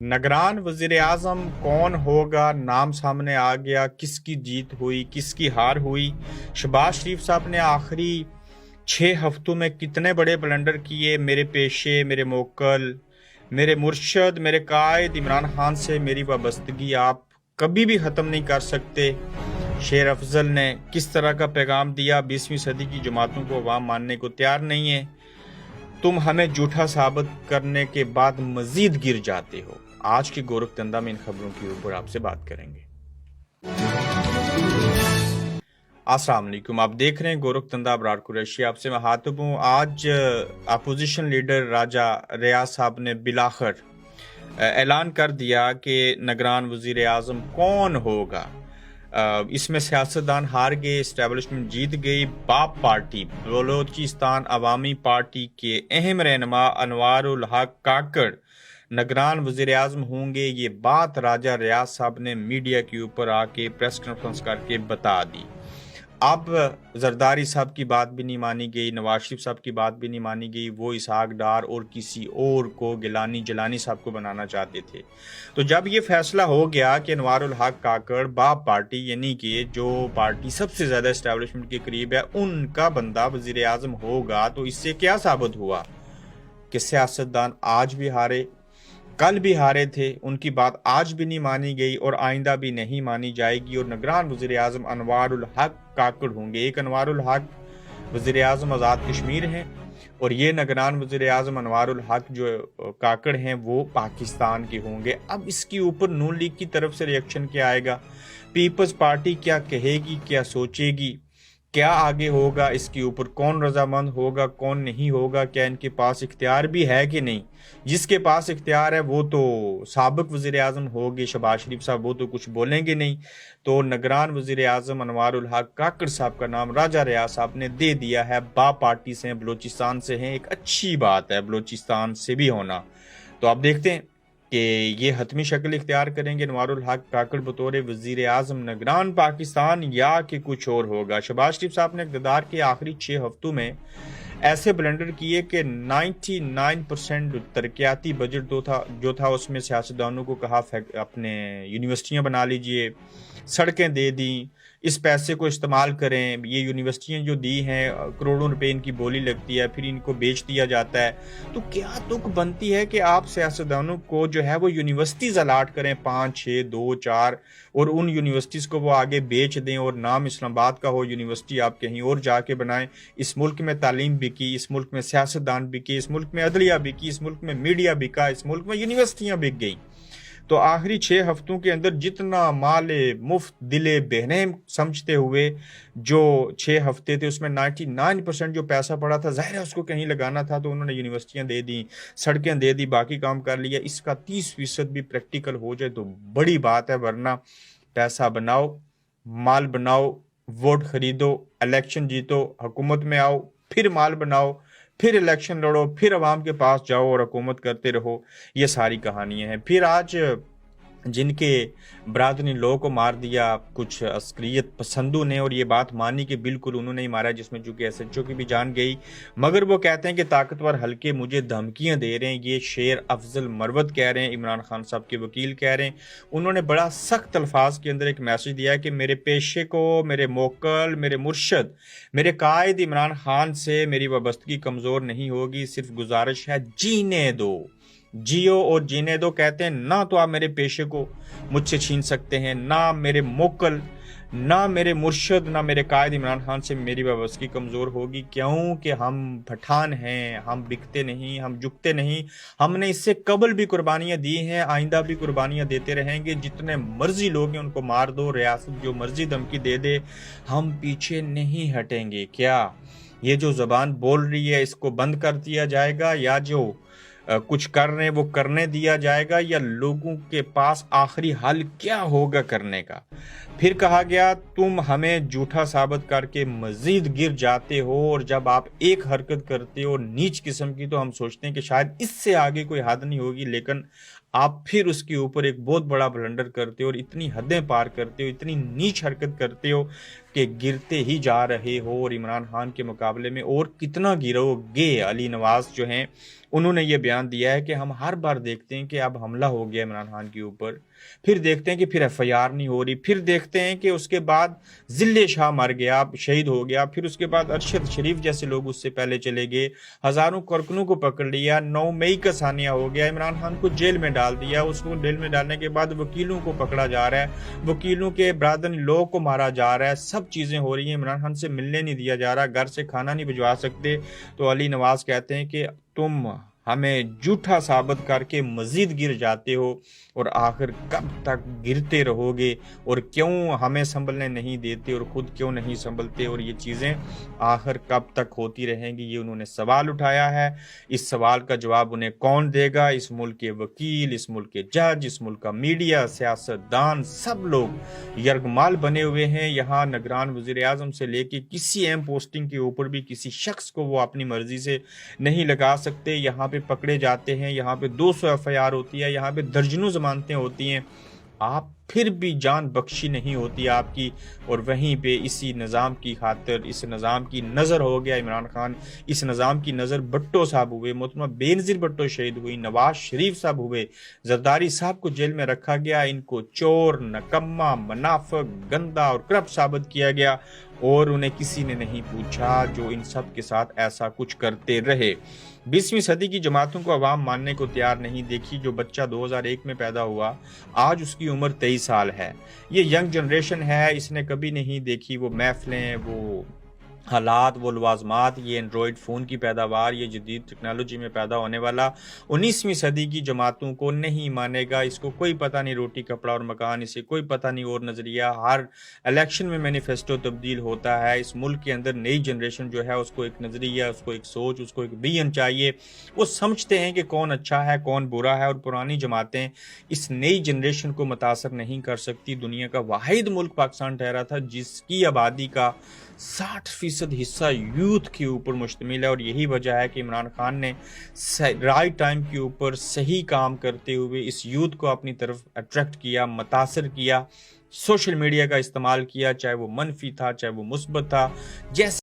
निगरान वजीर आजम कौन होगा, नाम सामने आ गया। किसकी जीत हुई, किसकी हार हुई। शहबाज शरीफ साहब ने आखिरी 6 हफ्तों में कितने बड़े ब्लंडर किए। मेरे पेशे, मेरे मोकल, मेरे मुर्शद, मेरे कायद इमरान खान से मेरी वाबस्तगी आप कभी भी ख़त्म नहीं कर सकते। शेर अफजल ने किस तरह का पैगाम दिया, 20वीं सदी की जमातों को अवाम मानने को तैयार नहीं है। तुम हमें झूठा साबित करने के बाद मजीद गिर जाते हो। आज की गोरखधंधा में इन खबरों के ऊपर आपसे बात करेंगे। अस्सलाम वालेकुम, आप देख रहे हैं गोरखधंधा अबरार कुरैशी। आपसे मैं हाथब हूँ। आज अपोजिशन लीडर राजा रियाज साहब ने बिलाखिर ऐलान कर दिया कि निगरान वजीर आजम कौन होगा। इसमें सियासतदान हार गए, इस्टेब्लिशमेंट जीत गई। बाप पार्टी बलोचिस्तान अवामी पार्टी के अहम रहनुमा अनवारुल हक काकड़ निगरान वजीर आजम होंगे। ये बात राजा रियाज साहब ने मीडिया के ऊपर आके प्रेस कॉन्फ्रेंस करके बता दी। अब जरदारी साहब की बात भी नहीं मानी गई, नवाज शरीफ साहब की बात भी नहीं मानी गई। वो इसहाक डार और किसी और को गिलानी जलानी साहब को बनाना चाहते थे। तो जब ये फैसला हो गया कि अनवारुल हक काकड़ बाप पार्टी यानी कि जो पार्टी सबसे ज़्यादा इस्टेब्लिशमेंट के करीब है उनका बंदा वजीर आजम होगा, तो इससे क्या साबित हुआ कि सियासतदान आज भी हारे, कल भी हारे थे। उनकी बात आज भी नहीं मानी गई और आइंदा भी नहीं मानी जाएगी। और निगरान वज़ीर आज़म अनवारुल हक काकड़ होंगे। एक अनवारुल हक वज़ीर आज़म आज़ाद कश्मीर हैं और ये निगरान वज़ीर आज़म अनवारुल हक जो काकड़ हैं वो पाकिस्तान के होंगे। अब इसके ऊपर नून लीग की तरफ से रिएक्शन क्या आएगा, पीपल्स पार्टी क्या कहेगी, क्या सोचेगी, क्या आगे होगा, इसके ऊपर कौन रजामंद होगा, कौन नहीं होगा, क्या इनके पास इख्तियार भी है कि नहीं। जिसके पास इख्तियार है वो तो साबिक वज़ीर आज़म होगी शहबाज शरीफ साहब, वो तो कुछ बोलेंगे नहीं। तो निगरान वज़ीर आज़म अनवारुल हक काकड़ साहब का नाम राजा रियाज साहब ने दे दिया है। बा पार्टी से हैं, बलोचिस्तान से हैं। एक अच्छी बात है बलोचिस्तान से भी होना। तो आप देखते हैं कि ये हतमी शक्ल इख्तियार करेंगे अनवारुल हक काकड़ बतौर वज़ीर आज़म निगरान पाकिस्तान, या कि कुछ और होगा। शहबाज शरीफ साहब ने इक़्तिदार के आखिरी 6 हफ्तों में ऐसे ब्लेंडर किए कि 99% तरक्याती बजट जो था उसमें सियासतदानों को कहा अपने यूनिवर्सिटियां बना लीजिए, सड़कें दे दी, इस पैसे को इस्तेमाल करें। ये यूनिवर्सिटियां जो दी हैं करोड़ों रुपए इनकी बोली लगती है, फिर इनको बेच दिया जाता है। तो क्या तुक बनती है कि आप सियासतदानों को जो है वो यूनिवर्सिटीज़ अलाट करें 5, 6, 2, 4 और उन यूनिवर्सिटीज़ को वो आगे बेच दें और नाम इस्लामाबाद का हो, यूनिवर्सिटी आप कहीं और जाके बनाएं। इस मुल्क में तालीम बिकी, इस मुल्क में सियासतदान बिकी, इस मुल्क में अदलिया बिकी, इस मुल्क में मीडिया बिका, इस मुल्क में यूनिवर्सिटियाँ बिक गई। तो आखिरी 6 हफ्तों के अंदर जितना माले मुफ्त दिले बहने समझते हुए जो 6 हफ्ते थे उसमें 99% जो पैसा पड़ा था, जाहिर है उसको कहीं लगाना था, तो उन्होंने यूनिवर्सिटियां दे दी, सड़कें दे दी, बाकी काम कर लिया। इसका 30% भी प्रैक्टिकल हो जाए तो बड़ी बात है। वरना पैसा बनाओ, माल बनाओ, वोट खरीदो, इलेक्शन जीतो, हुकूमत में आओ, फिर माल बनाओ, फिर इलेक्शन लड़ो, फिर अवाम के पास जाओ और हुकूमत करते रहो। ये सारी कहानियां हैं। फिर आज जिनके बरादरी लोगों को मार दिया कुछ अस्करियत पसंदों ने, और ये बात मानी कि बिल्कुल उन्होंने ही मारा, जिसमें चूंकि एसएचओ की भी जान गई, मगर वो कहते हैं कि ताकतवर हल्के मुझे धमकियां दे रहे हैं। ये शेर अफजल मरवत कह रहे हैं, इमरान खान साहब के वकील कह रहे हैं। उन्होंने बड़ा सख्त अल्फाज के अंदर एक मैसेज दिया है कि मेरे पेशे को, मेरे मोकल, मेरे मुर्शद, मेरे कायद इमरान खान से मेरी वाबस्तगी कमज़ोर नहीं होगी। सिर्फ गुजारिश है जीने दो, जियो और जीने दो। कहते हैं ना तो आप मेरे पेशे को मुझसे छीन सकते हैं, ना मेरे मोकल, ना मेरे मुर्शद, ना मेरे कायद इमरान खान से मेरी वाबस्तगी कमज़ोर होगी। क्यों कि हम पठान हैं, हम बिकते नहीं, हम झुकते नहीं। हमने इससे कबल भी कुर्बानियाँ दी हैं, आइंदा भी कुर्बानियाँ देते रहेंगे। जितने मर्जी लोग हैं उनको मार दो, रियासत जो मर्जी धमकी दे दे, हम पीछे नहीं हटेंगे। क्या ये जो ज़बान बोल रही है इसको बंद कर दिया जाएगा, या जो कुछ कर रहे हैं वो करने दिया जाएगा, या लोगों के पास आखिरी हल क्या होगा करने का। फिर कहा गया तुम हमें झूठा साबित करके मजीद गिर जाते हो, और जब आप एक हरकत करते हो नीच किस्म की तो हम सोचते हैं कि शायद इससे आगे कोई हद नहीं होगी, लेकिन आप फिर उसके ऊपर एक बहुत बड़ा ब्लंडर करते हो और इतनी हदें पार करते हो, इतनी नीच हरकत करते हो कि गिरते ही जा रहे हो। और इमरान खान के मुकाबले में और कितना गिरोगे। अली नवाज जो हैं انہوں نے یہ بیان دیا ہے کہ ہم ہر بار دیکھتے ہیں کہ اب حملہ ہو گیا عمران خان کے اوپر، پھر دیکھتے ہیں کہ پھر ایف آئی آر نہیں ہو رہی، پھر دیکھتے ہیں کہ اس کے بعد ذل شاہ مر گیا، شہید ہو گیا، پھر اس کے بعد ارشد شریف جیسے لوگ اس سے پہلے چلے گئے، ہزاروں کارکنوں کو پکڑ لیا، 9 مئی کا ثانیہ ہو گیا، عمران خان کو جیل میں ڈال دیا، اس کو جیل میں ڈالنے کے بعد وکیلوں کو پکڑا جا رہا ہے، وکیلوں کے برادر لوگ کو مارا جا رہا ہے، سب چیزیں ہو رہی ہیں، عمران خان سے ملنے نہیں دیا جا رہا، گھر سے کھانا نہیں بھجوا سکتے۔ تو علی نواز کہتے ہیں کہ تم ہمیں جھوٹا ثابت کر کے مزید گر جاتے ہو، اور آخر کب تک گرتے رہو گے، اور کیوں ہمیں سنبھلنے نہیں دیتے اور خود کیوں نہیں سنبھلتے، اور یہ چیزیں آخر کب تک ہوتی رہیں گی، یہ انہوں نے سوال اٹھایا ہے۔ اس سوال کا جواب انہیں کون دے گا؟ اس ملک کے وکیل، اس ملک کے جج، اس ملک کا میڈیا، سیاستدان، سب لوگ یرغمال بنے ہوئے ہیں۔ یہاں نگران وزیر اعظم سے لے کے کسی اہم پوسٹنگ کے اوپر بھی کسی شخص کو وہ اپنی مرضی سے نہیں لگا سکتے، یہاں پہ پکڑے جاتے ہیں، یہاں پہ 200 ایف آئی آر ہوتی ہے، یہاں پہ درجنوں ضمانتیں ہوتی ہیں، آپ پھر بھی جان بخشی نہیں ہوتی آپ کی، اور وہیں پہ اسی نظام کی خاطر، اس نظام کی نظر ہو گیا عمران خان، اس نظام کی نظر بھٹو صاحب ہوئے، محترمہ بینظیر بھٹو شہید ہوئی، نواز شریف صاحب ہوئے، زرداری صاحب کو جیل میں رکھا گیا، ان کو چور، نکما، منافق، گندا اور کرپٹ ثابت کیا گیا، اور انہیں کسی نے نہیں پوچھا، جو ان سب کے ساتھ ایسا کچھ کرتے رہے۔ 20ویں صدی کی جماعتوں کو عوام ماننے کو تیار نہیں، دیکھی جو بچہ 2001 میں پیدا ہوا، آج اس کی عمر 23 سال ہے، یہ ینگ جنریشن ہے، اس نے کبھی نہیں دیکھی وہ محفلیں، وہ حالات، وہ لوازمات، یہ اینڈرائڈ فون کی پیداوار، یہ جدید ٹیکنالوجی میں پیدا ہونے والا 19ویں صدی کی جماعتوں کو نہیں مانے گا، اس کو کوئی پتہ نہیں روٹی کپڑا اور مکان، اسے کوئی پتہ نہیں اور نظریہ، ہر الیکشن میں مینیفیسٹو تبدیل ہوتا ہے، اس ملک کے اندر نئی جنریشن جو ہے اس کو ایک نظریہ، اس کو ایک سوچ، اس کو ایک ویژن چاہیے، وہ سمجھتے ہیں کہ کون اچھا ہے کون برا ہے، اور پرانی جماعتیں اس نئی جنریشن کو متاثر نہیں کر سکتی۔ دنیا کا واحد ملک پاکستان ٹھہرا تھا جس کی آبادی کا 60% حصہ یوتھ کے اوپر مشتمل ہے، اور یہی وجہ ہے کہ عمران خان نے رائٹ ٹائم کے اوپر صحیح کام کرتے ہوئے اس یوتھ کو اپنی طرف اٹریکٹ کیا، متاثر کیا، سوشل میڈیا کا استعمال کیا، چاہے وہ منفی تھا چاہے وہ مثبت تھا، جیسے